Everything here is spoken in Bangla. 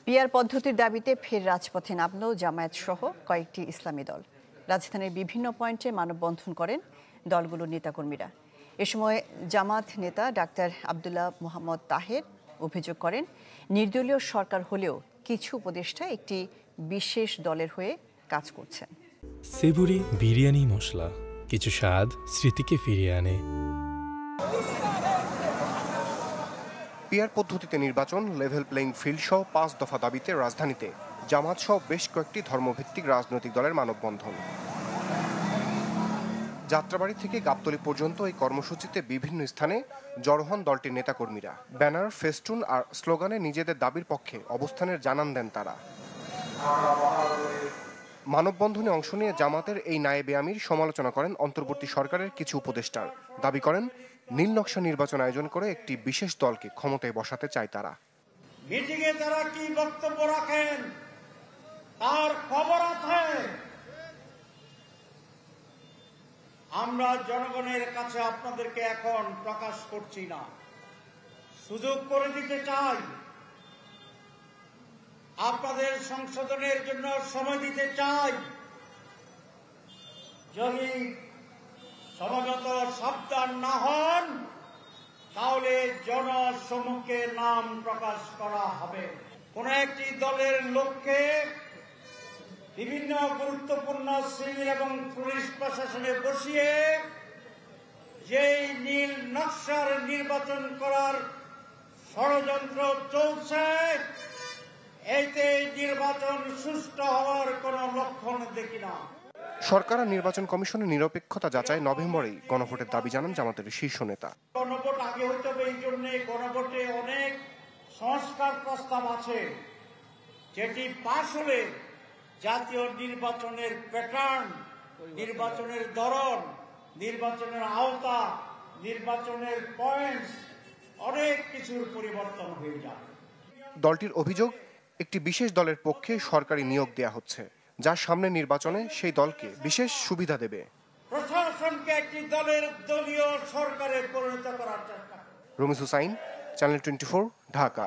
পিআর পদ্ধতির দাবিতে ফের রাজপথে নামল জামায়াত সহ কয়েকটি ইসলামী দল। রাজধানীর বিভিন্ন পয়েন্টে মানববন্ধন করেন দলগুলোর নেতাকর্মীরা। এ সময় জামাত নেতা ডাক্তার আব্দুল্লাহ মোহাম্মদ তাহের অভিযোগ করেন, নির্দলীয় সরকার হলেও কিছু উপদেষ্টা একটি বিশেষ দলের হয়ে কাজ করছেন। সেবুরি বিরিয়ানি মশলা, কিছু স্বাদ স্মৃতিকে ফিরিয়ে আনে। পিআর পদ্ধতিতে নির্বাচন, লেভেল প্লেইং ফিল্ড সহ 5 দফা দাবিতে রাজধানীতে জামাত সহ বেশ কয়েকটি ধর্মভিত্তিক রাজনৈতিক দলের মানববন্ধন। যাত্রাবাড়ি থেকে গাবতলী পর্যন্ত এই কর্মসূচিতে বিভিন্ন স্থানে জড়ো হন দলটির নেতাকর্মীরা। ব্যানার, ফেস্টুন আর স্লোগানে নিজেদের দাবির পক্ষে অবস্থানের জানান দেন তারা। মানববন্ধনে অংশ নিয়ে জামাতের এই নায়েবে আমির সমালোচনা করেন অন্তর্বর্তী সরকারের কিছু উপদেষ্টার। দাবি করেন, নীল নকশা নির্বাচন আয়োজন করে একটি বিশেষ দলকে ক্ষমতায় বসাতে চায় তারা। মিটিংয়ে তারা কি বক্তব্য রাখেন তার খবর আছে। আমরা জনগণের কাছে আপনাদেরকে এখন প্রকাশ করছি না, সুযোগ করে দিতে চাই, আপনাদের সংশোধনের জন্য সময় দিতে চাই। যদি সমাগত সাবধান না হন তাহলে জনসমক্ষে নাম প্রকাশ করা হবে। কোন একটি দলের লোককে বিভিন্ন গুরুত্বপূর্ণ সিভিল এবং পুলিশ প্রশাসনে বসিয়ে যেই নীল নকশার নির্বাচন করার ষড়যন্ত্র চলছে, এতে নির্বাচন সুষ্ঠু হওয়ার কোন লক্ষণ দেখি না। সরকার আর নির্বাচন কমিশনের নিরপেক্ষতা যাচাই নভেম্বরেই গণভোটের দাবি জানান জামাতের শীর্ষ নেতা। গণভোট আগে হতে হবে, এই জন্য গণভোটে অনেক সংস্কার প্রস্তাব আছে, যেটি পাশ হলে জাতীয় নির্বাচনের প্যাটার্ন, নির্বাচনের ধরন, নির্বাচনের আওতা, নির্বাচনের পয়েন্টস অনেক কিছুর পরিবর্তন হয়ে যাবে। দলটির অভিযোগ, একটি বিশেষ দলের পক্ষে সরকারি নিয়োগ দেয়া হচ্ছে, যার সামনে নির্বাচনে সেই দলকে বিশেষ সুবিধা দেবে। প্রশাসনকে একটি দলের দলীয় সরকারে পরিণত করার চেষ্টা। রমিজ হুসাইন, চ্যানেল 24, ঢাকা।